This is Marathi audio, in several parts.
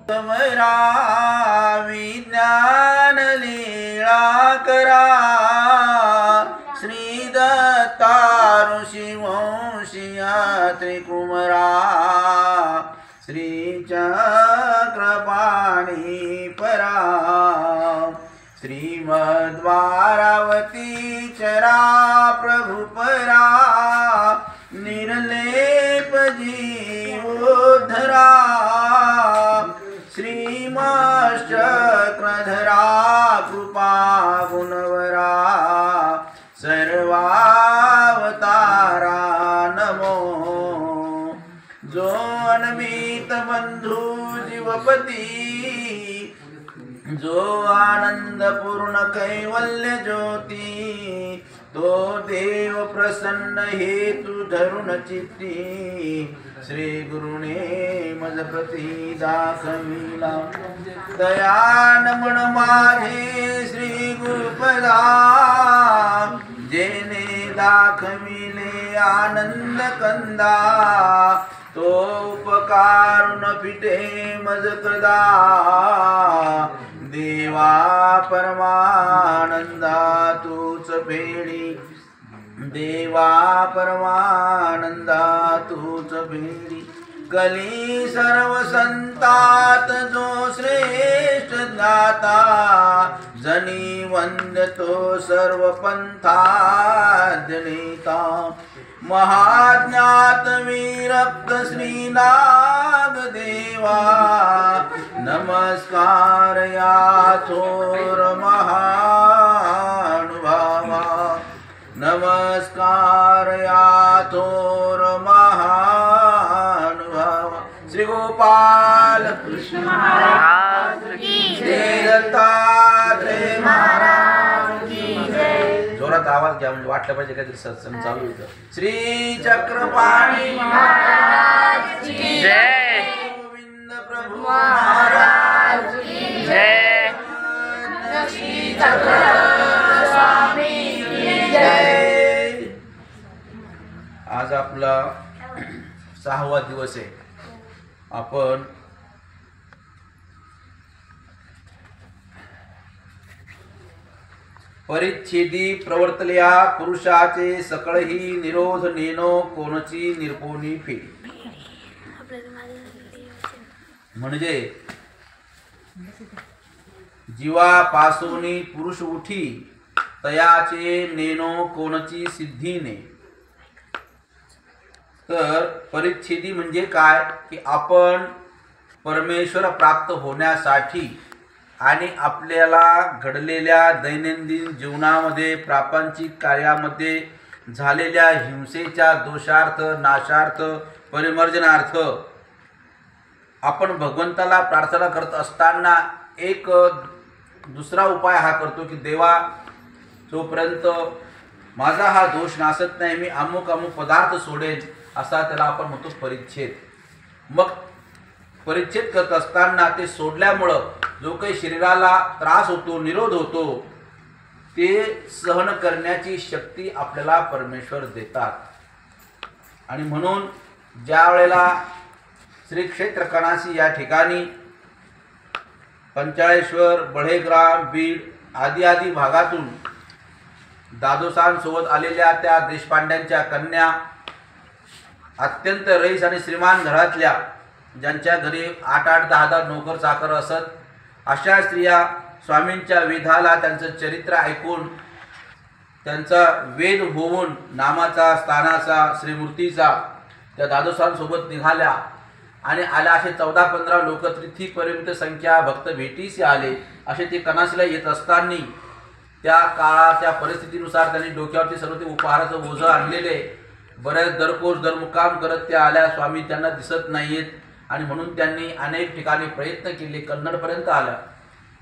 समरा विज्ञान लीला करा श्री दत्ता ऋषी वंशिया त्रिकुमरा श्री चक्रपाणी परा श्रीमद्वारावती चरा प्रभु परा निर्लेप जीवोद्धरा श्रीमश्चक्रधरा कृपा गुणवरा सर्वावतारा नमो जो अनमित बंधु जीवपती जो आनंद पूर्ण कैवल्य ज्योती तो देव प्रसन्न हेतु धरुण चित्ती श्री गुरुने मज प्रती दाखविला दयान मन माझे श्री गुरुपदा जेने दाखविले आनंद कंदा तो उपकारुण फिटे मज कदा देवा परमानंदा तूच भेडी देवा परमानंदा तूच भेडी कली सर्व संतात जो श्रेष्ठ ज्ञाता जनी वंदतो सर्व पंथाजनिता महाज्ञात विरक्त श्रीनाग देवा नमस्कार या थोर महानुभावा नमस्कार या थोर महानुभावा श्री गोपाल कृष्ण महाराज की जय दत्तात्रेय महाराज की जय जोरात आवाज घ्या म्हणजे वाटलं पाहिजे काहीतरी सत्संग चालू होतं श्री चक्रपाणी महाराज की जय गोविंद प्रभु महाराज की जय श्री चक्रधर स्वामी की जय। आज आपला 6वा दिवस आहे। आपण परिच्छेदी प्रवर्तल्या पुरुषाचे सकळही निरोध नेनो कोणची निर्पोनी फेडी म्हणजे जीवापासूनी पुरुष उठी तयाचे नेनो कोणची सिद्धीने। तर परिच्छेदी म्हणजे काय की आपण परमेश्वर प्राप्त होण्यासाठी आणि आपल्याला घडलेल्या दैनंदिन जीवनामध्ये प्रापंचिक कार्यामध्ये झालेल्या हिंसेच्या दोषार्थ नाशार्थ परिमर्जनार्थ आपण भगवंताला प्रार्थना करत असताना एक दुसरा उपाय हा करतो की देवा जोपर्यंत माझा हा दोष नासत नाही मी अमुक अमुक पदार्थ सोडेन असा त्याला आपण म्हणतो परिच्छेद। मग परिच्छेद करत असताना ते सोडल्यामुळं जो काही शरीराला त्रास होतो निरोध होतो ते सहन करण्याची शक्ती आपल्याला परमेश्वर देतात। आणि म्हणून ज्या वेळेला श्री क्षेत्र कणासी या ठिकाणी पंचाळेश्वर बळेग्राम बीड आदी भागातून दादोसांसोबत आलेल्या त्या देशपांड्यांच्या कन्या अत्यंत रईस आणि श्रीमान घरातल्या ज्यांच्या घरी 8-8 10-10 नोकर चाकर असत अशा स्त्रिया स्वामींच्या वेधाला त्यांचं चरित्र ऐकून त्यांचा वेध होऊन नामाचा स्थानाचा श्रीमूर्तीचा त्या दादोसांसोबत निघाल्या आणि आल्या असे 14-15 लोक तिथीपर्यंत संख्या भक्त भेटीस आले। असे ते कणासीला येत असताना त्या काळाच्या परिस्थितीनुसार त्यांनी डोक्यावरती सर्व ते उपहाराचं ओझं आणलेले बऱ्याच दरकोश दरमुकाम करत त्या आल्या। स्वामी त्यांना दिसत नाहीत आणि म्हणून त्यांनी अनेक ठिकाणी प्रयत्न केले। कन्नडपर्यंत आल्या।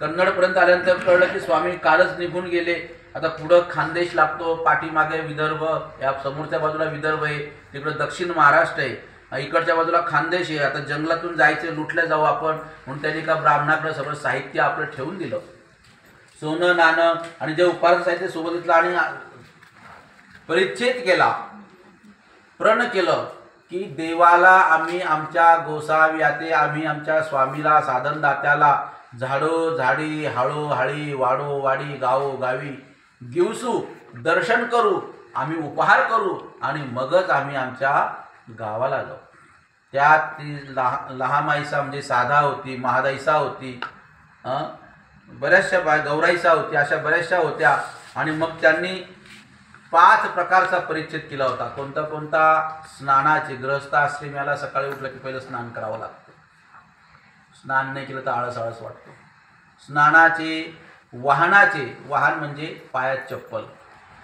कन्नडपर्यंत आल्यानंतर कळलं की स्वामी कालच निघून गेले। आता पुढं खानदेश लागतो, पाठीमागे विदर्भ, या समोरच्या बाजूला विदर्भ आहे, तिकडे दक्षिण महाराष्ट्र आहे, इकडच्या बाजूला खानदेश आहे। आता जंगलातून जायचे लुटल्या जाऊ आपण म्हणून त्यांनी का ब्राह्मणाकडे सगळं साहित्य आपलं ठेवून दिलं, सोनं नाणं आणि जे उपहार साहित्य सोबत घेतलं आणि परिच्छेद केला, प्रण केलं की देवाला आम्ही आमच्या गोसाव्याते आम्ही आमच्या स्वामीला साधनदात्याला झाडो झाडी हाळो हाळी वाडो वाडी गावो गावी गिवसू दर्शन करू आम्ही उपहार करू आणि मगच आम्ही आमच्या गावाला जाऊ. त्यात ती लहामाईसा म्हणजे साधा होती, महादाईसा होती, बऱ्याचशा गौराईसा होती, अशा बऱ्याचशा होत्या. आणि मग त्यांनी 5 प्रकारचा परिच्छेद केला होता. कोणता कोणता? स्नानाचे. गृहस्थाश्रमीला सकाळी उठलं की पहिलं स्नान करावं लागतं. स्नान नाही केलं तर आळस आळस वाटतो. स्नानाचे, वाहनाचे, वाहन म्हणजे पायात चप्पल,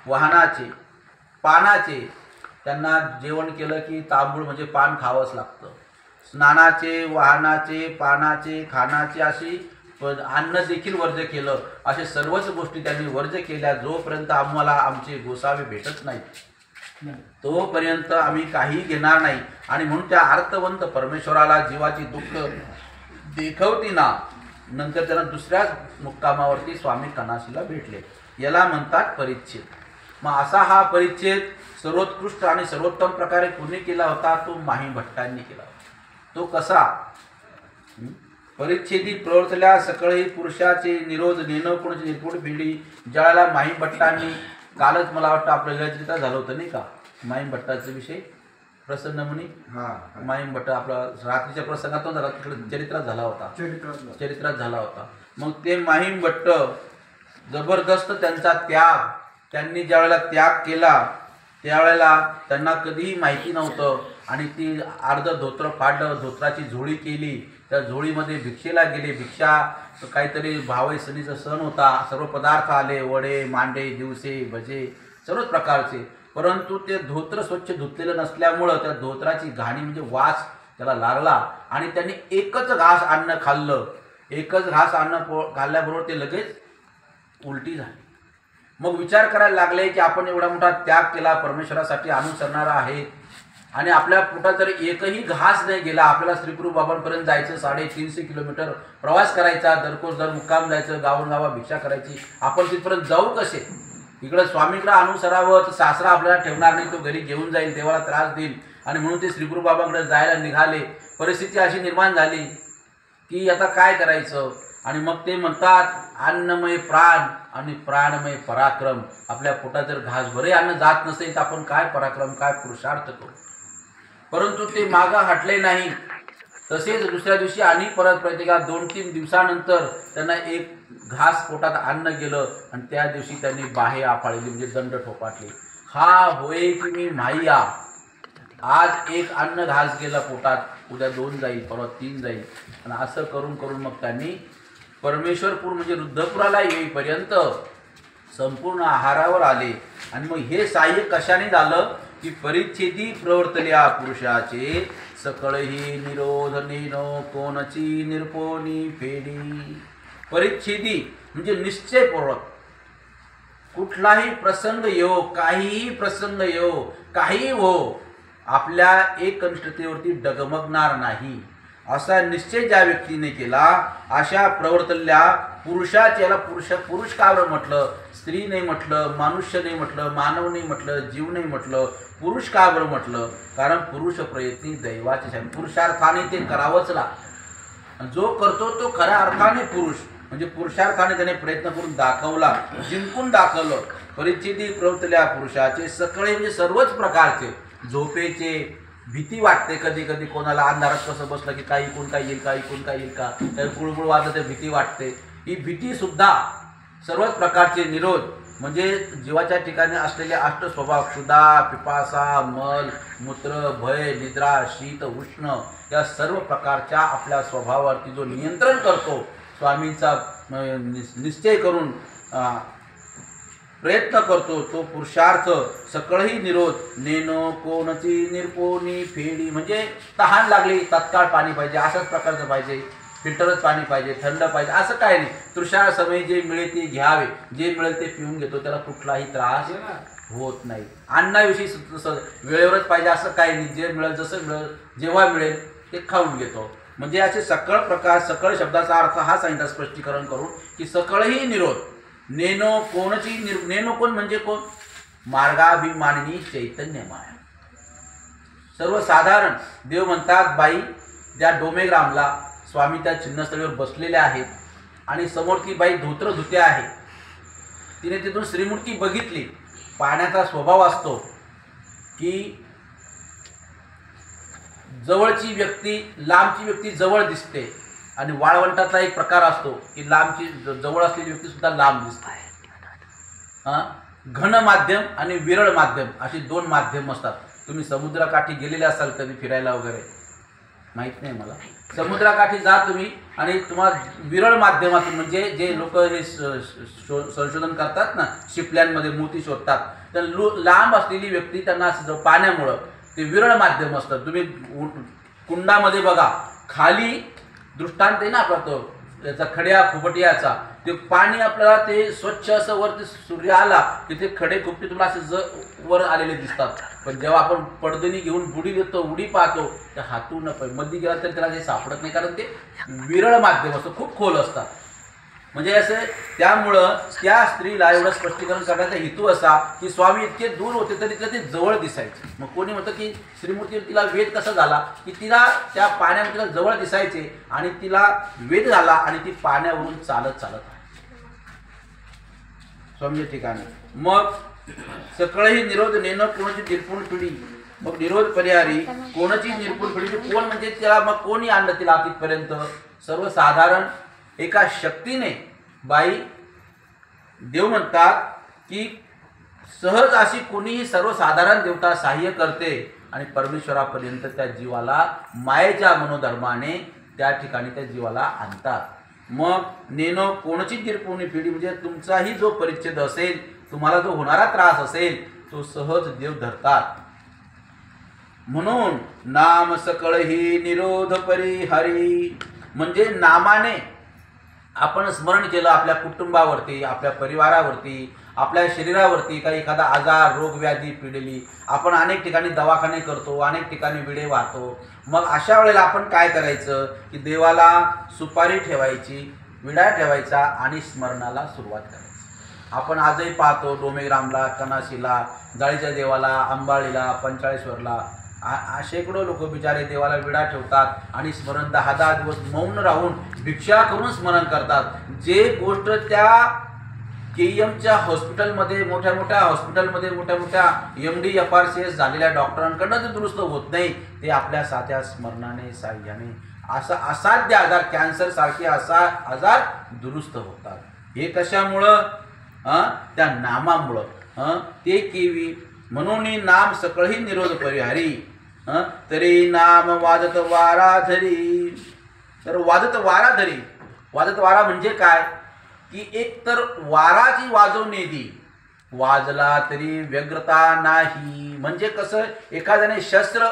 वाहनाचे, पानाचे, त्यांना जेवण केलं की तांबूळ म्हणजे पान खावंच लागतं. स्नानाचे, वाहनाचे, पानाचे, खानाचे अशी अन्न देखील वर्ज्य केलं. असे सर्वच गोष्टी त्यांनी वर्ज्य केल्या. जोपर्यंत आम्हाला आमचे गोसावे भेटत नाहीत तोपर्यंत आम्ही काही घेणार नाही. आणि म्हणून त्या अर्थवंत परमेश्वराला जीवाची दुःख देखवती ना नंतर त्यांना दुसऱ्याच मुक्कामावरती स्वामी कनाशीला भेटले. याला म्हणतात परिच्छेद. मग असा हा परिच्छेद सर्वोत्कृष्ट आणि सर्वोत्तम प्रकारे कोणी केला होता? तो माही भट्टांनी केला होता. तो कसा? परिच्छेदी प्रवर्तल्या सकळही पुरुषाचे निरोध नेणं कोणाची निर्पुण भेडी. ज्यावेळेला माही भट्टांनी, कालच मला वाटतं आपलं ललितचित्र झालं होतं नाही का, माही भट्टाचा विषय प्रसन्न मुनी. माहीम भट्ट आपला रात्रीच्या प्रसंगातून झाला, तिकडे चरित्रात झाला होता. मग ते माहीम भट्ट जबरदस्त त्यांचा त्याग, त्यांनी ज्यावेळेला त्याग केला त्यावेळेला त्यांना कधीही माहिती नव्हतं. आणि ती अर्ध धोत्र फाडलं, धोत्राची झोळी केली, त्या झोळीमध्ये भिक्षेला गेले. भिक्षा काहीतरी भावई सणीचा सण होता, सर्व पदार्थ आले, वडे मांडे दिवसे भजे सर्वच प्रकारचे. परंतु ते धोत्र स्वच्छ धुतलेलं नसल्यामुळं त्या धोत्राची घाणी म्हणजे वास त्याला लागला. आणि त्यांनी एकच घास अन्न खाल्लं. एकच घास अन्न खाल्ल्याबरोबर ते लगेच उलटी झाली. मग विचार करायला लागले की आपण एवढा मोठा त्याग केला, परमेश्वरासाठी अनुसरणारा आहे, आणि आपल्या पोटात जर एकही घास नाही गेला. आपल्याला श्रीगुरू बाबांपर्यंत जायचं, 350 किलोमीटर प्रवास करायचा, दर मुक्काम जायचं, गावोगावा भिक्षा करायची. आपण तिथपर्यंत जाऊ कसे? इकडं स्वामीकडे अनुसरावं तर सासरा आपल्याला ठेवणार नाही, तो घरी घेऊन जाईल, देवाला त्रास देईल. आणि म्हणून ते श्रीगुरू बाबांकडे जायला निघाले. परिस्थिती अशी निर्माण झाली की आता काय करायचं. आणि मग ते म्हणतात अन्नमय प्राण आणि प्राणमय पराक्रम. आपल्या पोटात जर घासभरे अन्न जात नसेल तर आपण काय पराक्रम, काय पुरुषार्थ करू. परंतु ते मागं हटले नाही. तसेच दुसऱ्या दिवशी आणि परत प्रत्येकाला 2-3 दिवसानंतर त्यांना एक घास पोटात अन्न गेलं. आणि त्या दिवशी त्यांनी बाहे आफाळली म्हणजे दंड ठोपाटले. हा होय की मी माहिया. आज एक अन्न घास गेला पोटात, उद्या 2 जाईल, परवा 3 जाईल. आणि असं करून करून मग त्यांनी परमेश्वरपूर म्हणजे रुद्धपुराला येईपर्यंत संपूर्ण आहारावर आले. आणि मग हे सहाय्य कशाने झालं की परिच्छेदी प्रवर्तल्या पुरुषाचे सकळही निरोध नेनो कोणची निर्पोनी फेडी. परिच्छेदी म्हणजे निश्चयपूर्वक कुठलाही प्रसंग येवो, काहीही प्रसंग येवो, काहीही हो, आपल्या एकनिष्ठतेवरती डगमगणार नाही असा निश्चय ज्या व्यक्तीने केला, अशा प्रवर्तल्या पुरुषाचे. याला पुरुष का बरं म्हटलं? स्त्री नाही म्हटलं, मनुष्य नाही म्हटलं, मानव नाही म्हटलं, जीव नाही म्हटलं, पुरुष का बरं म्हटलं? कारण पुरुष प्रयत्नी दैवाचे. पुरुषार्थाने ते करावंच लागतं. जो करतो तो खऱ्या अर्थाने पुरुष, म्हणजे पुरुषार्थाने त्याने प्रयत्न करून दाखवला, जिंकून दाखवलं. परिच्छेदी प्रवर्तल्या पुरुषाचे सकळे म्हणजे सर्वच प्रकारचे. झोपेचे भीती वाटते कधी कधी, कोणाला अंधारात कसं बसलं की काही कोण काय येईल का, इकून काय येईल का, तर कुळकुळ वाजत भीती वाटते. ही भीती सुद्धा सर्वच प्रकारचे निरोध म्हणजे जीवाच्या ठिकाणी असलेले 8 स्वभाव, क्षुधा, पिपासा, मल, मूत्र, भय, निद्रा, शीत, उष्ण या सर्व प्रकारच्या आपल्या स्वभावावरती जो नियंत्रण करतो, स्वामींचा निश्चय करून प्रयत्न करतो, तो पुरुषार्थ सकळही निरोध नेनो कोणची निर्पोनी फेडी. म्हणजे तहान लागली तत्काळ पाणी पाहिजे, अशाच प्रकारचं पाहिजे, फिल्टरच पाणी पाहिजे, थंड पाहिजे, असं काय नाही. तृषा समय जे मिळेल ते घ्यावे, जे मिळेल ते पिऊन घेतो, त्याला कुठलाही त्रास होत नाही. अन्नाविषयी वेळेवरच पाहिजे असं काही नाही. जे मिळेल, जसं मिळेल, जेव्हा मिळेल ते खाऊन घेतो. म्हणजे असे सकळ प्रकार, सकळ शब्दाचा अर्थ हा सांगितला स्पष्टीकरण करून की सकळही निरोध नेनो कोणची नेनो कोण म्हणजे कोण? मार्गाभिमानिनी चैतन्य माया. सर्वसाधारण देव म्हणतात बाई त्या डोमेग्रामला स्वामी त्या चिन्हस्थळीवर बसलेले आहेत आणि समोर ती बाई धोत्र धुते आहे. तिने तिथून श्रीमूर्ती बघितली. पाण्याचा स्वभाव असतो की जवळची व्यक्ती लांबची व्यक्ती जवळ दिसते आणि वाळवंटाचा एक प्रकार असतो की लांबची जवळ असलेली व्यक्ती सुद्धा लांब दिसते. घन माध्यम आणि विरळ माध्यम अशी दोन माध्यम असतात. तुम्ही समुद्राकाठी गेलेले असाल कधी फिरायला वगैरे, माहीत नाही मला. समुद्राकाठी जा तुम्ही आणि तुम्हाला विरळ माध्यमातून म्हणजे जे लोक हे संशोधन करतात ना, शिपल्यांमध्ये मोती शोधतात, तर लांब असलेली व्यक्ती त्यांना पाण्यामुळं ते विरळ माध्यम असतं. तुम्ही कुंडामध्ये बघा, खाली दृष्टांत आहे ना आपला तो याचा खड्या खुपटियाचा, ते पाणी आपल्याला ते स्वच्छ असं वरती सूर्य आला की ते खडे खुपटे तुला असे वर आलेले दिसतात. पण जेव्हा आपण पडदणी घेऊन बुडी देतो, उडी पाहतो, तर हातून मध्ये गेला तर त्याला ते सापडत नाही, कारण ते विरळ माध्यम असतं, खूप खोल असतात. म्हणजे असं त्यामुळं त्या स्त्रीला एवढं स्पष्टीकरण करण्याचा हेतू असा की स्वामी इतके दूर होते तरी तिला ते जवळ दिसायचे. मग कोणी म्हणतं की श्रीमूर्ती तिला वेद कसा झाला की तिला त्या पाण्यामध्ये जवळ दिसायचे आणि तिला वेद झाला आणि ती पाण्यावरून चालत चालत आहे स्वामी ठिकाणी. मग सकळही निरोध नेणं कोणाची निर्पुण पिढी. मग निरोध परिहारी कोणाची निर्पुण पिढी, कोण म्हणजे त्याला मग कोणी आणलं तिला तिथपर्यंत. सर्वसाधारण एका शक्तीने बाई देव म्हणतात की सहज अशी कोणीही सर्वसाधारण देवता सहाय्य करते आणि परमेश्वरापर्यंत त्या जीवाला मायेच्या मनोधर्माने त्या ठिकाणी त्या जीवाला आणतात. मग नेनो कोणाची निर्पुणी पिढी म्हणजे तुमचाही जो परिच्छेद असेल, तुम्हाला जो होणारा त्रास असेल, तो सहज देव धरतात. म्हणून नाम सकळही निरोध परिहारी, म्हणजे नामाने आपण स्मरण केलं आपल्या कुटुंबावरती, आपल्या परिवारावरती, आपल्या शरीरावरती काही एखादा आजार रोग व्याधी पिढली, आपण अनेक ठिकाणी दवाखाने करतो, अनेक ठिकाणी विडे वाहतो. मग अशा वेळेला आपण काय करायचं की देवाला सुपारी ठेवायची, विडा ठेवायचा आणि स्मरणाला सुरुवात करायची. आपण आजही पाहतो डोमेग्रामला, कनाशीला, जाळीच्या देवाला, अंबाळीला, पंचाळेश्वरला शेकडो लोक बिचारे देवाला विडा ठेवतात आणि स्मरण 10-10 दिवस मौन राहून भिक्षा करून स्मरण करतात. जे गोष्ट त्या KEMच्या हॉस्पिटलमध्ये मोठ्या मोठ्या MD FRCS झालेल्या डॉक्टरांकडनं ते दुरुस्त होत नाही, ते आपल्या साध्या स्मरणाने साह्याने असा असाध्य आजार, कॅन्सर सारखे आजार दुरुस्त होतात. हे कशामुळं? त्या नामामुळं. ते केवी म्हणून नाम सकळही निरोध परिहारी. तरी नाम वाजत वारा धरी. तर वाजत वारा धरी, वाजत वारा म्हणजे काय की एक तर वाराची वाजवणे दी, वाजला तरी व्यग्रता नाही. म्हणजे कसं, एखाद्याने शस्त्र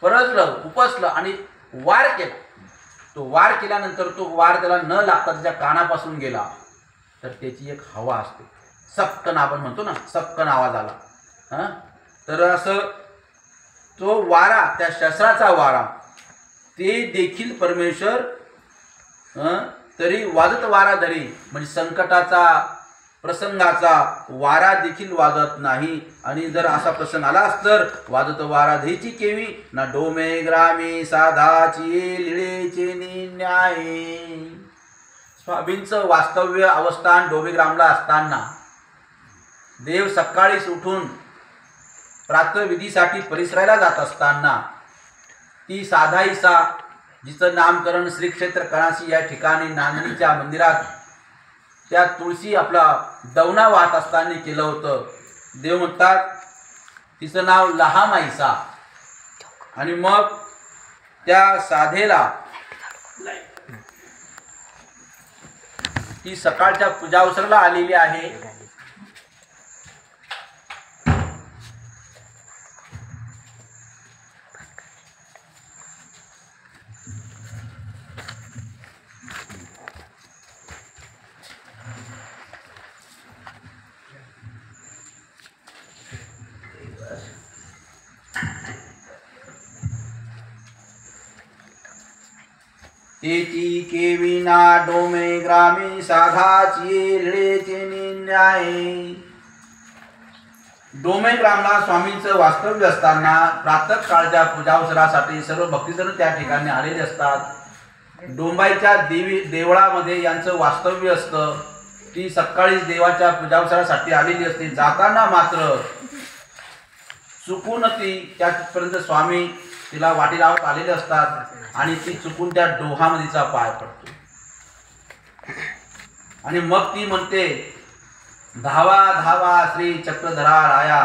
परजलं, उपसलं आणि वार केला, तो वार केल्यानंतर तो वार त्याला न लागता त्याच्या कानापासून गेला तर त्याची एक हवा असते, सपकन आपण म्हणतो ना, सपकन आवाज आला. तर असं तो वारा, त्या शस्त्राचा वारा, ते देखील परमेश्वर तरी वाजत वारा धरी, म्हणजे संकटाचा प्रसंगाचा वारा देखील वाजत नाही. आणि जर असा प्रसंग आलाच तर वाजत वारा धरीची केवी ना डोमे ग्रामी साधाची लिळेचे न्याय. स्वामींचं वास्तव्य अवस्थान डोमेग्रामला असताना देव सकाळीच उठून प्रातःविधीसाठी परिसराला जात असताना ती साधाईसा, जिचं नामकरण श्री क्षेत्र कणाशी या ठिकाणी नांदणीच्या मंदिरात त्या तुळशी आपला दवना वाहत असताना केलं होतं. देव म्हणतात तिचं नाव लहामाईसा. आणि मग त्या साधेला ती सकाळच्या पूजावसराला आलेली आहे. तेची केविना डोमे ग्रामी साधाची लिळेचे न्याय. डोमेग्रामला स्वामींचं वास्तव्य असताना प्रातःकाळच्या पूजावसरासाठी सर्व भक्तजन त्या ठिकाणी आलेले असतात। डोंबाईच्या देवळामध्ये यांचं वास्तव्य असतं। ती सकाळीच देवाच्या पूजावसरासाठी आलेली असते। जाताना मात्र चुकून ती त्यापर्यंत स्वामी तिला वाटी लावत आलेले असतात आणि ती चुकून त्या डोहामध्येचा पाय पडतो आणि मग ती म्हणते, धावा धावा श्री चक्रधरा राया,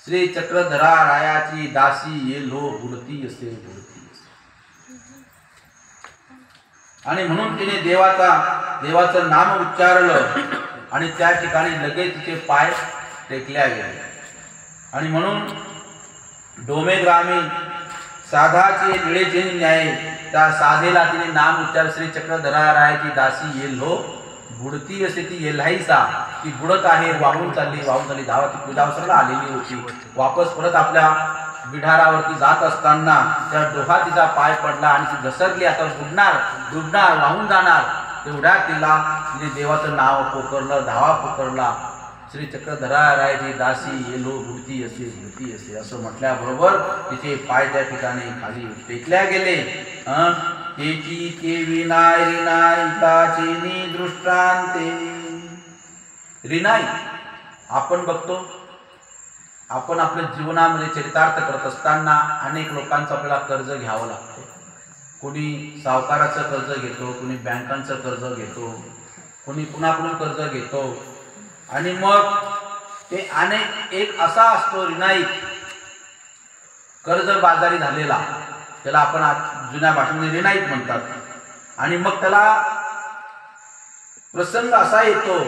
श्री चक्रधरा रायाची दासी येलो बुडती असे बुडती असे। आणि म्हणून तिने देवाचं नाम उच्चारलं आणि त्या ठिकाणी लगेच तिचे पाय टेकल्या गेले। आणि म्हणून डोमेग्रामी साधाचे निळेचे न्याय, त्या साधेला तिने नाम उच्चार, श्री चक्रधरा रायाची दासी येलो बुडती असे। ती येल्हाईसा, ती बुडत आहे, वाहून चालली धावा ती पूजावसराला आलेली होती। वापस परत आपल्या बिढारावरती जात असताना त्या डोहा तिचा पाय पडला आणि ती घसरली, आता बुडणार वाहून जाणार। तेवढ्या तिने देवाचं नाव पोकरलं, धावा पोकरला, श्री चक्रधरा रायाची दासी येलो बुडती असे असं म्हटल्याबरोबर तिचे पाय त्या ठिकाणी खाली टेकल्या गेले। तेची ते विनाय रिनायिकाची दृष्टांते। रिनाई आपण बघतो, आपण आपल्या जीवनामध्ये चरितार्थ करत असताना अनेक लोकांचं आपल्याला कर्ज घ्यावं लागतं। कोणी सावकाराचं कर्ज घेतो, कोणी बँकांचं कर्ज घेतो, कोणी कुणाकडून कर्ज घेतो आणि मग ते अनेक एक असा असतो रिनाईक, कर्ज बाजारी झालेला, त्याला आपण जुन्या भाषेमध्ये रिनाईक म्हणतात। आणि मग त्याला प्रसंग असा येतो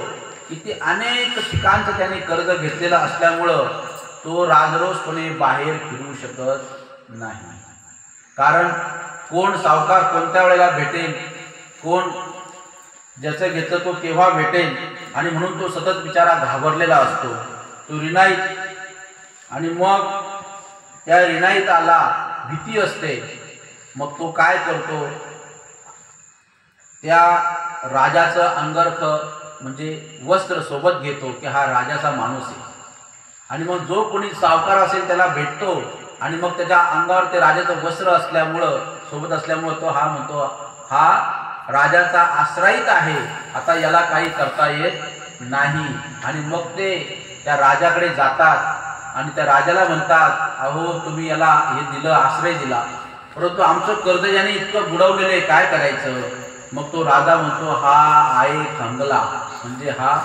की ते अनेक ठिकाणचं त्याने कर्ज घेतलेलं असल्यामुळं तो राजरोसपणे बाहेर फिरू शकत नाही। कारण कोण सावकार कोणत्या वेळेला भेटेल, कोण ज्याचं घेतलं तो केव्हा भेटेल, आणि म्हणून तो सतत बिचारा घाबरलेला असतो तो रिनाईत। आणि मग त्या रिनाईताला भीती असते, मग तो काय करतो, त्या राजाचं अंगरख म्हणजे वस्त्र सोबत घेतो की हा राजाचा माणूस आहे, आणि मग जो कोणी सावकार असेल त्याला भेटतो आणि मग त्याच्या अंगावर ते राजाचं वस्त्र सोबत असल्यामुळं तो हा म्हणतो, हा राजाचा आश्रयित आहे, आता याला काही करता येत नाही। आणि मग ते त्या राजाकडे जातात आणि त्या राजाला म्हणतात, अहो तुम्ही याला हे दिलं, आश्रय दिला, परंतु आमचं कर्ज याने इतकं बुडवलेलं आहे, काय करायचं। मग तो राजा म्हणतो, हा आहे खंगला, म्हणजे हा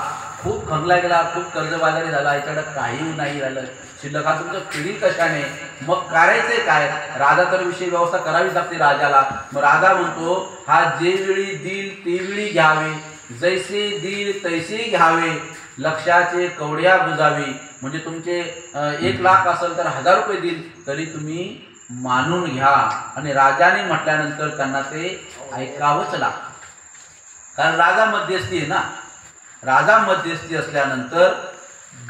खूप खंगला गेला, खूप कर्जबाजारी झाला, याच्याकडे काही नाही झालं शिल्लक, हा तुमचं पिढी कशाने, मग करायचंय काय। राजा तर विषय व्यवस्था करावीच लागते राजाला। मग राजा म्हणतो, हा जे वेळी देईल ते वेळी घ्यावे, जैसे देईल तैसे घ्यावे, लक्षाचे कवड्या बुजावी। म्हणजे तुमचे 1 लाख असेल तर 1000 रुपये देईल तरी तुम्ही मानून घ्या। आणि राजाने म्हटल्यानंतर त्यांना ते ऐकावंच लागतं, कारण राजा मध्यस्थी आहे ना। राजा मध्यस्थी असल्यानंतर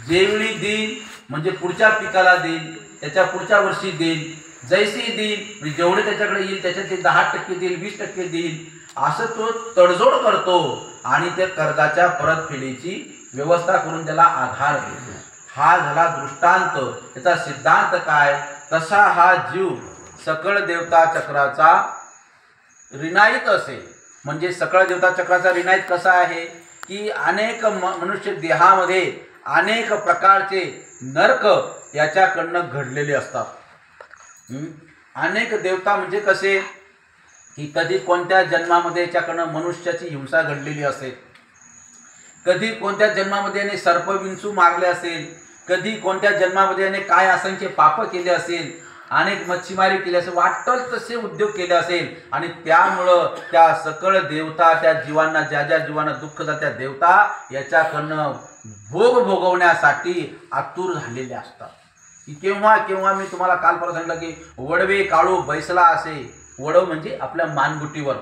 जेवेळी देईल म्हणजे पुढच्या पिकाला देईल, त्याच्या पुढच्या वर्षी देईल, जैसे देईल म्हणजे जेवढे त्याच्याकडे येईल त्याच्यात ते 10% देईल, 20% देईल, असं तो तडजोड करतो आणि त्या कर्जाच्या परतफेडीची व्यवस्था करून त्याला आधार देतो। हा झाला दृष्टांत। त्याचा सिद्धांत काय, तसा हा जीव सकळ देवता चक्राचा रिनाईत असेल। म्हणजे सकळ देवता चक्राचा रिनाईत कसा आहे की अनेक मनुष्य देहामध्ये अनेक प्रकारचे नरक याच्याकडनं घडलेले असतात। अनेक देवता म्हणजे कसे की कधी कोणत्या जन्मामध्ये याच्याकडनं मनुष्याची हिंसा घडलेली असेल, कधी कोणत्या जन्मामध्ये याने सर्प विंचू मारले असेल, कधी कोणत्या जन्मामध्ये याने काय असंख्य पाप केले असेल, अनेक मच्छीमारी केली असेल, वाटल तसे उद्योग केले असेल, आणि त्यामुळं त्या सकळ देवता त्या जीवांना, ज्या ज्या जीवांना दुःख झालं त्या देवता याच्याकडनं भोग भोगवण्यासाठी आतुर झालेले असतात। की केव्हा केव्हा मी तुम्हाला काल परवा सांगितलं की वडवे काळू बैसला असे, वडव म्हणजे आपल्या मानगुटीवर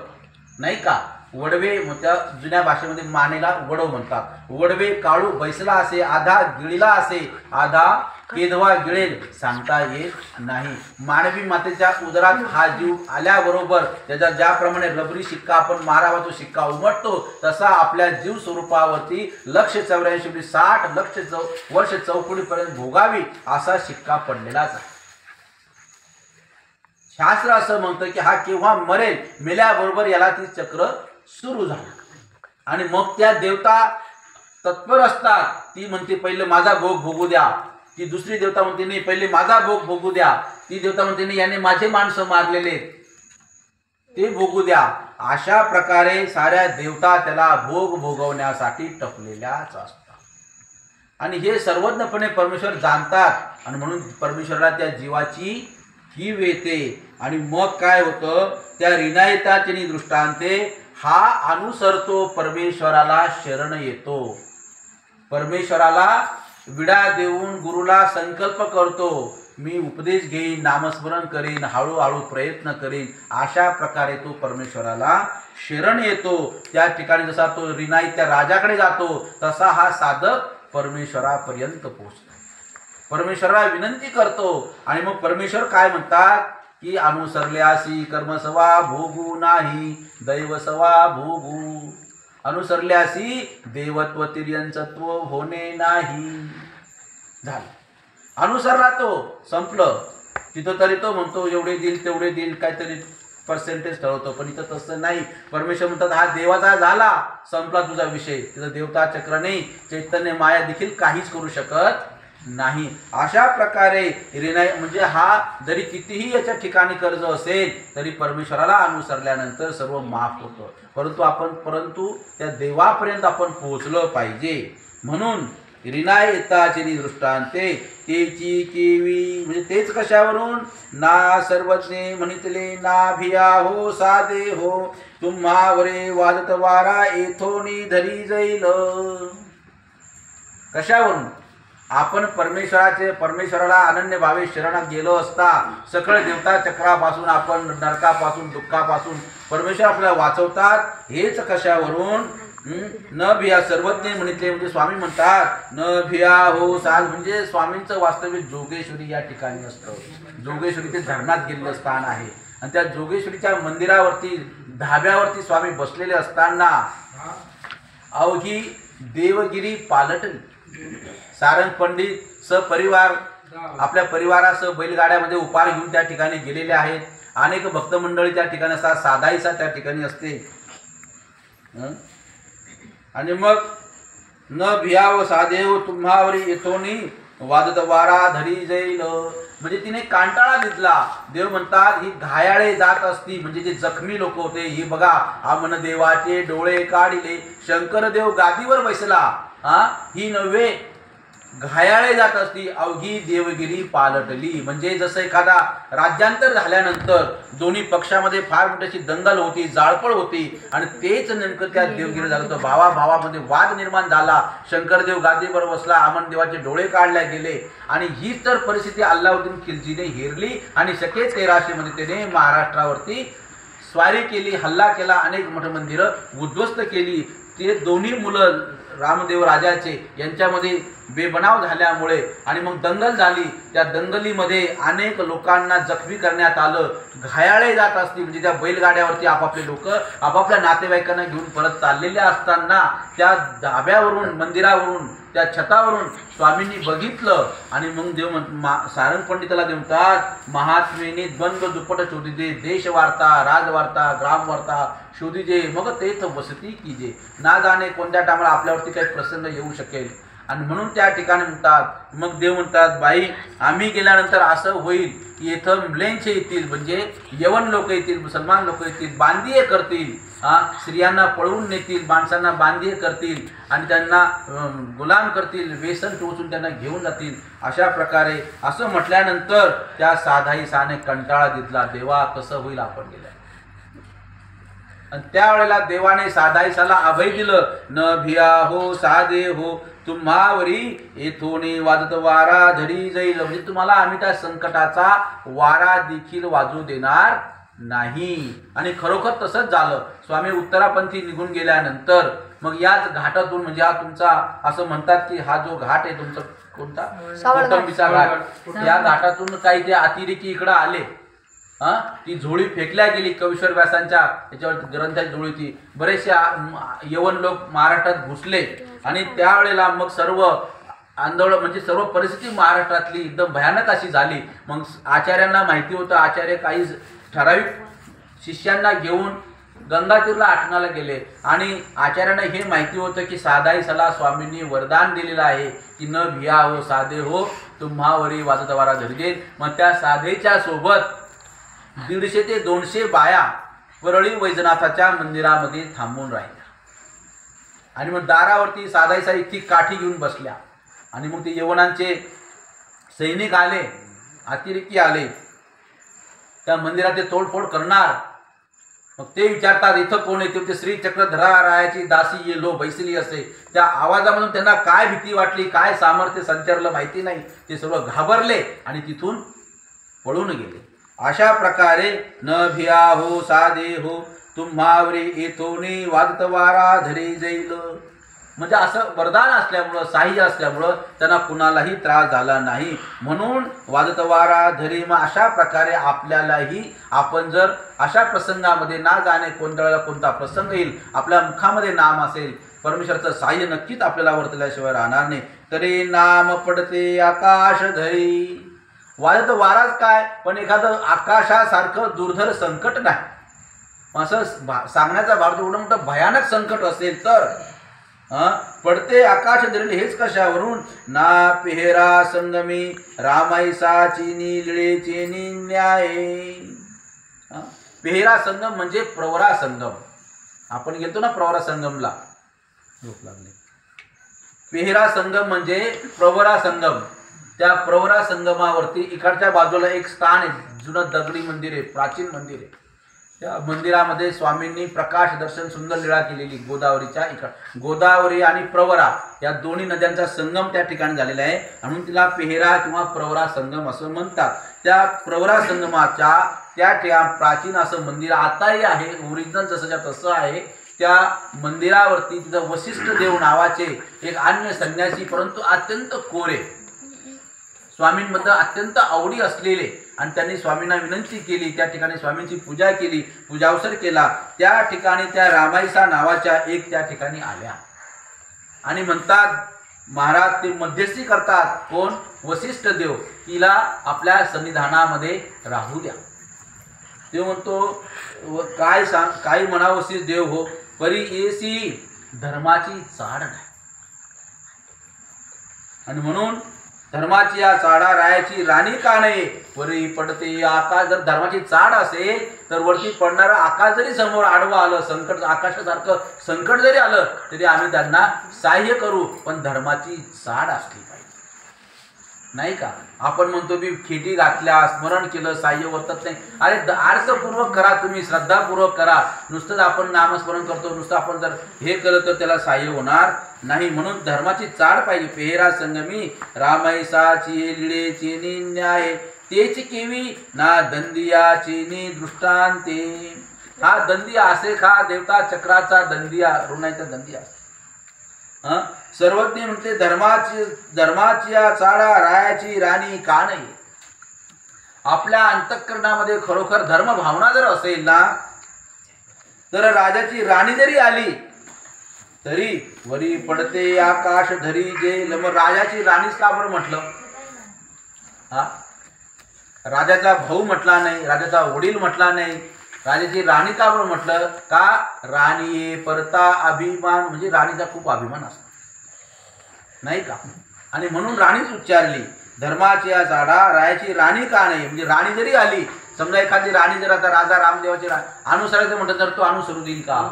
नाही का, वडवे त्या जुन्या भाषेमध्ये मानेला वडव म्हणतात. वडवे काळू बैसला असे, आधा गिळीला असे, आधा केदवा गिळेल सांगता येत नाही. मानवी मातेच्या उदरात हा जीव आल्याबरोबर त्याचा ज्याप्रमाणे रबरी शिक्का आपण मारावा तो शिक्का उमटतो, तसा आपल्या जीव स्वरूपावरती 184,60 लक्ष वर्ष चौकटीपर्यंत भोगावी असा शिक्का पडलेलाच आहे. शास्त्र असं म्हणतं की हा केव्हा मरेल, मेल्याबरोबर याला ती चक्र सुरू झालं. आणि मग त्या देवता तत्पर असतात. ती म्हणते पहिले माझा भोग भोगू द्या. ती दुसरी देवता म्हणते नाही पहिले माझा भोग भोगू द्या. ती देवता म्हणते नाही याने माझे माणसं मारलेले ते भोगू द्या. अशा प्रकारे साऱ्या देवता त्याला भोग भोगवण्यासाठी टपलेल्याच असतात. आणि हे सर्वज्ञपणे परमेश्वर जाणतात आणि म्हणून परमेश्वराला त्या जीवाची कीव येते. आणि मग काय होतं, त्या रिनायताचे दृष्टांते हा अनुसरतो, परमेश्वराला शरण येतो, परमेश्वराला विडा देऊन गुरुला संकल्प करतो, मी उपदेश घेईन, नामस्मरण करीन, हळूहळू प्रयत्न करीन. अशा प्रकारे तो परमेश्वराला शरण येतो. त्या ठिकाणी जसा तो रिनाई त्या राजाकडे जातो तसा हा साधक परमेश्वरापर्यंत पोहोचतो, परमेश्वराला विनंती करतो. आणि मग परमेश्वर काय म्हणतात की अनुसरल्यासी कर्मसवा भोगू नाही, दैवसवा भोगू. अनुसरल्यासी देवत्व तिर्यंसत्व होणे नाही. झालं, अनुसरला तो संपलं. तिथं तरी तो म्हणतो एवढे देईल तेवढे देईल, काहीतरी पर्सेंटेज ठरवतो. पण इथं तसं नाही. परमेश्वर म्हणतात हा देवाचा झाला, संपला तुझा विषय. तिथं देवता चक्र नाही, चैतन्य माया देखील काहीच करू शकत नाही. अशा प्रकारे रिनाई म्हणजे हा जरी कितीही याच्या ठिकाणी कर्ज असेल तरी परमेश्वराला अनुसरल्यानंतर सर्व माफ होतं. परंतु त्या देवापर्यंत आपण पोहोचलं पाहिजे. म्हणून रिनायताचे दृष्टांते तेची केवी म्हणजे तेच कशावरून, ना सर्वज्ञे म्हणितले ना भिया हो साधे हो, तुम्हावरे वादत वारा येथोनी धरी जाईल. कशावरून, आपण परमेश्वराला अनन्य भावे शरणात गेलो असता सकळ देवता चक्रापासून, आपण नरकापासून, दुःखापासून परमेश्वर आपल्याला वाचवतात. हेच कशावरून, न भिया सर्वज्ञ म्हणितले म्हणजे स्वामी म्हणतात न भिया हो साध म्हणजे स्वामींचं वास्तविक जोगेश्वरी या ठिकाणी असतं. जोगेश्वरी ते धरणात गेलेलं स्थान आहे. आणि त्या जोगेश्वरीच्या मंदिरावरती धाब्यावरती स्वामी बसलेले असताना अवघी देवगिरी पालटली. सारंग पंडित सपरिवार आपल्या परिवारासह बैलगाड्यामध्ये उपहार घेऊन त्या ठिकाणी गेलेले आहेत. अनेक भक्त मंडळी त्या ठिकाणी असतात, साधाईसा त्या ठिकाणी असते. आणि मग न भियाव साधेव तुम्हावरी येथोनी वादत वारा धरी जाईल म्हणजे तिने कांटाळा घेतला. देव म्हणतात ही घायाळे जात असती म्हणजे जे जखमी लोक होते, ही बघा आमन देवाचे डोळे काढिले, शंकर देव गादीवर बसला, ही नव्हे घायाळे जात असती अवघी देवगिरी पालटली. म्हणजे जसं एखादा राज्यांतर झाल्यानंतर दोन्ही पक्षामध्ये फार मोठी दंगल होती, जाळपळ होती आणि तेच नेमकं त्या देवगिरी झालं होतं. भावाभावामध्ये वाद निर्माण झाला. शंकरदेव गादीवर बसला, आमन देवाचे डोळे काढले गेले. आणि हीच तर परिस्थिती अल्लाउद्दीन खिलजीने हेरली आणि शके 1300 मध्ये त्याने महाराष्ट्रावरती स्वारी केली, हल्ला केला, अनेक मठ मंदिरं उद्ध्वस्त केली. ते दोन्ही मुलं रामदेव राजाचे यांच्यामध्ये बेबनाव झाल्यामुळे आणि मग दंगल झाली. त्या दंगलीमध्ये अनेक लोकांना जखमी करण्यात आलं. घायाळे जात असतील म्हणजे त्या बैलगाड्यावरती आपापले लोक आपापल्या नातेवाईकांना घेऊन परत चाललेले असताना त्या धाब्यावरून, मंदिरावरून, त्या छतावरून स्वामींनी बघितलं. आणि मग देव सारंग पंडिताला देवतात महात्मेने द्वंद्व दुप्पट शोधिजे, देशवार्ता, राजवार्ता, ग्रामवार्ता शोधिजे, मग तेथ वसती कीजे. ना जाणे कोणत्या टायमाला आपल्यावरती काही प्रसंग येऊ शकेल. आणि म्हणून त्या ठिकाणी म्हणतात, मग देव म्हणतात बाई आम्ही गेल्यानंतर असं होईल की इथं म्लेंछे येतील म्हणजे यवन लोक येतील, मुसलमान लोक येतील, बांधिये करतील, स्त्रियांना पळवून नेतील, माणसांना बांधिये करतील आणि त्यांना गुलाम करतील, व्यसन टोचून त्यांना घेऊन जातील. अशा प्रकारे असं म्हटल्यानंतर त्या साधाईसाने कंटाळा घेतला, देवा कसं होईल आपण गेल्या. आणि त्यावेळेला देवाने साधाईसाला अभय दिलं, न भिया हो साधे हो तुम्हावरी येथोनी वाजत वारा धरी जाईल. म्हणजे तुम्हाला आम्ही त्या संकटाचा वारा देखील वाजू देणार नाही. आणि खरोखर तसंच झालं. स्वामी उत्तरापंथी निघून गेल्यानंतर मग याच घाटातून, म्हणजे हा तुमचा असं म्हणतात की हा जो घाट आहे तुमचा कोणता, कौटुंबीचा घाट, या घाटातून काही ते अतिरेकी इकडं आले. ती झोळी फेकल्या गेली कवीश्वर व्यासांच्या याच्यावर ग्रंथाची झोळी. ती बरेचसे यवन लोक महाराष्ट्रात घुसले आणि त्यावेळेला मग सर्व आंदोलन, म्हणजे सर्व परिस्थिती महाराष्ट्रातली एकदम भयानक अशी झाली. मग आचार्यांना माहिती होतं, आचार्य काही ठराविक शिष्यांना घेऊन गंगातीरला आटण्याला गेले आणि आचार्यांना हे माहिती होतं की साधाईसला स्वामींनी वरदान दिलेलं आहे की न भिया हो साधे हो तुम्हावरी वाजतवारा धरजे. मग त्या साधेच्या सोबत 150 ते 200 बाया परळी वैजनाथाच्या मंदिरामध्ये थांबून राहिल्या आणि मग दारावरती साधाईसा इतकी काठी घेऊन बसल्या. आणि मग ते यवनांचे सैनिक आले, अतिरेकी आले, त्या मंदिरात ते तोडफोड करणार. मग ते विचारतात इथं कोण येते. ते श्री चक्रधरारायाची दासी ये लो बैसली असे. त्या आवाजामधून त्यांना काय भीती वाटली, काय सामर्थ्य संचारलं माहिती नाही. ते सर्व घाबरले आणि तिथून पळून गेले. अशा प्रकारे न भिया हो साधे हो तुम्हावरी येतोनी वाजतवारा धरी जाईल. म्हणजे असं वरदान असल्यामुळं, साह्य असल्यामुळं त्यांना कुणालाही त्रास झाला नाही, म्हणून वाजतवारा धरी. मग अशा प्रकारे आपल्यालाही, आपण जर अशा प्रसंगामध्ये ना जाणे कोणत्या वेळेला कोणता प्रसंग येईल, आपल्या मुखामध्ये नाम असेल, परमेश्वराचं साह्य नक्कीच आपल्याला वर्तल्याशिवाय राहणार नाही. तरी नाम पडते आकाश धरी. वाजत वाराच काय, पण एखादं आकाशासारखं दुर्धर संकट नाही. असं सांगण्याचा भाग एवढं मोठं भयानक संकट असेल तर पडते आकाश धरले. हेच कशावरून, ना पेहरा संगमी रामाईसा चिनी लिळे चेनी न्याय. पेहरा संगम म्हणजे प्रवरा संगम. आपण गेलतो ना प्रवरा संगमला, झोप लागली. पेहरा संगम म्हणजे प्रवरा संगम. त्या प्रवरा संगमावरती इकडच्या बाजूला एक स्थान आहे, जुनं दगडी मंदिर आहे, प्राचीन मंदिर आहे. त्या मंदिरामध्ये स्वामींनी प्रकाश दर्शन सुंदर लीळा केलेली. गोदावरीच्या गोदावरी आणि प्रवरा या दोन्ही नद्यांचा संगम त्या ठिकाणी झालेला आहे, म्हणून तिला पेहरा किंवा प्रवरा संगम असं म्हणतात. त्या प्रवरा संगमाच्या त्या ठिकाणी प्राचीन असं मंदिर आताही आहे, ओरिजिनल जसंच्या तसं आहे. त्या मंदिरावरती तिथं वशिष्ठ देव नावाचे एक अन्य संन्यासी, परंतु अत्यंत कोरे, स्वामींबद्दल अत्यंत आवडी असलेले, आणि त्यांनी स्वामींना विनंती केली. त्या ठिकाणी स्वामींची पूजा केली, पूजावसर केला. त्या ठिकाणी त्या रामाईसा नावाच्या एक त्या ठिकाणी आल्या आणि म्हणतात, महाराज ते मध्यस्थी करतात. कोण? वशिष्ठ देव. तिला आपल्या सन्निधानामध्ये राहू द्या. ते म्हणतो काय सांग, काही म्हणा वशिष्ठ देव हो, परी येसी धर्माची चाड नाही. आणि म्हणून धर्माची या चाडा रायाची राणी का नाही, वरी पडते आकाश. जर धर्माची चाड असेल तर वरती पडणारं आकाश जरी समोर आडवं आलं, संकट आकाशासारखं संकट जरी आलं तरी आम्ही त्यांना साह्य करू, पण धर्माची चाड असली पाहिजे, नाही का? आपण म्हणतो मी खेटी घातल्या, स्मरण केलं, साह्य वर्तत नाही. अरे अर्थपूर्वक करा, तुम्ही श्रद्धापूर्वक करा. नुसतंच आपण नामस्मरण करतो, नुसतं आपण जर हे केलं तर त्याला साह्य होणार नाही. म्हणून धर्माची चाड पाहिजे. पेहरा संगमी रामाईसा चिलिळे चेनी न्याय तेच केवी ना दंदिया चेनी दृष्टांते. हा दंदिया असे खा देवता चक्राचा दंदिया, ऋणाचा दंदिया. सर्वज्ञ म्हणते धर्माची चाडा रायाची राणी का नाही. आपल्या अंतःकरणामध्ये खरोखर धर्म भावना जर असेल ना, तर राजाची राणी जरी आली तरी वरी पडते आकाश धरी जे. मग राजाची राणीच का बरं म्हटलं? राजाचा भाऊ म्हटला नाही, राजाचा वडील म्हटला नाही, राजाची राणी का बरं म्हटलं? का राणी परता अभिमान, म्हणजे राणीचा खूप अभिमान असतो, नाही का? आणि म्हणून राणीच उच्चारली. धर्माची या चाडा रायाची राणी का नाही. म्हणजे राणी जरी आली, समजा एखादी राणी जर आता राजा रामदेवाची अनुसरायचं म्हटलं तर तो अनुसरू देईल का?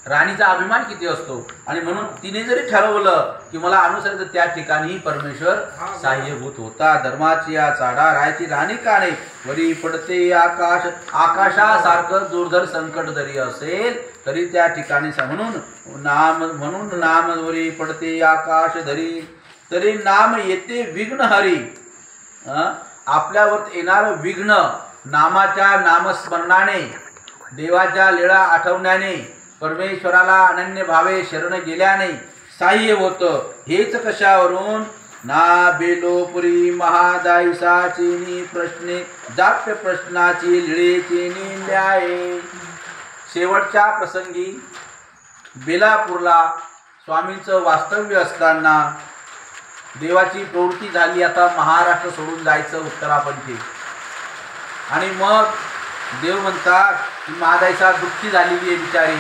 राणीचा अभिमान किती असतो. आणि म्हणून तिने जरी ठरवलं की मला अनुसरायचं, त्या ठिकाणी परमेश्वर साह्यभूत होता. धर्माची या चाडा रायाची राणी का नाही, वरी पडते आकाश. आकाशासारखं दुर्धर संकट जरी असेल तरी त्या ठिकाणी म्हणून नाम वरी पडते आकाश धरी. तरी नाम येते विघ्न हरी. आपल्यावर येणारं विघ्न नामाच्या नामस्मरणाने, देवाच्या लीळा आठवण्याने, परमेश्वराला अनन्य भावे शरण गेल्याने सहाय्य होतं. हेच कशावरून? ना बेलोपुरी महादायसाचेनी प्रश्ने जाप्य प्रश्नाची लिळेची न्याय. शेवटच्या प्रसंगी बेलापूरला स्वामींचं वास्तव्य असताना देवाची प्रवृत्ती झाली, आता महाराष्ट्र सोडून जायचं उत्तरापंथी. आणि मग देव म्हणतात की महादायसा दुःखी झालेली आहे बिचारी.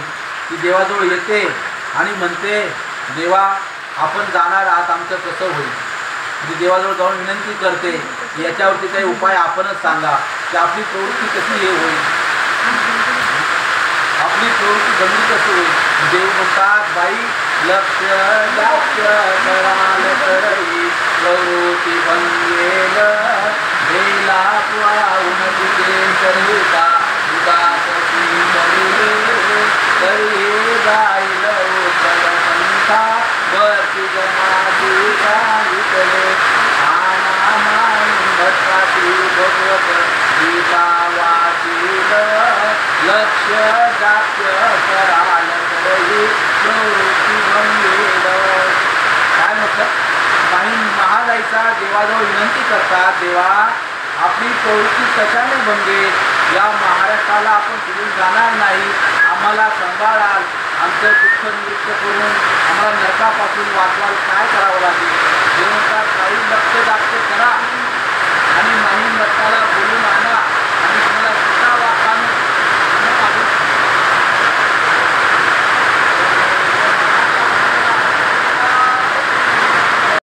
ती देवाजवळ येते आणि म्हणते, देवा आपण जाणार आहात, आमचं कसं होईल? ती देवाजवळ जाऊन विनंती करते की याच्यावरती काही उपाय आपणच सांगा की आपली प्रवृत्ती कशी हे होईल, आपली प्रवृत्ती जमली कशी होईल. देव म्हणतात, बाई लक्ष लक्ष कराल करई प्रवृत्ती भंगेल बेला पुआऊन तुझे करिता उदासी करिले करी जाईल उत्तम संथा वरती जमाती सांगितले आना माई भट्टाची भगवत गीता वाचिल लक्ष जाप्य कराल करई प्रवृत्ती भंगेल. काय म्हटलं? काही महादायसा देवाजवळ विनंती करतात, देवा आपली प्रवृत्ती कशाने भंगेल? या महाराष्ट्राला आपण सोडून जाणार नाही, आम्हाला सांभाळाल, आमचं दुःख निवृत्त करून आम्हाला नरकापासून वाचवाल, काय करावं लागेल? देव म्हणतात, काही लक्ष जाप्य करा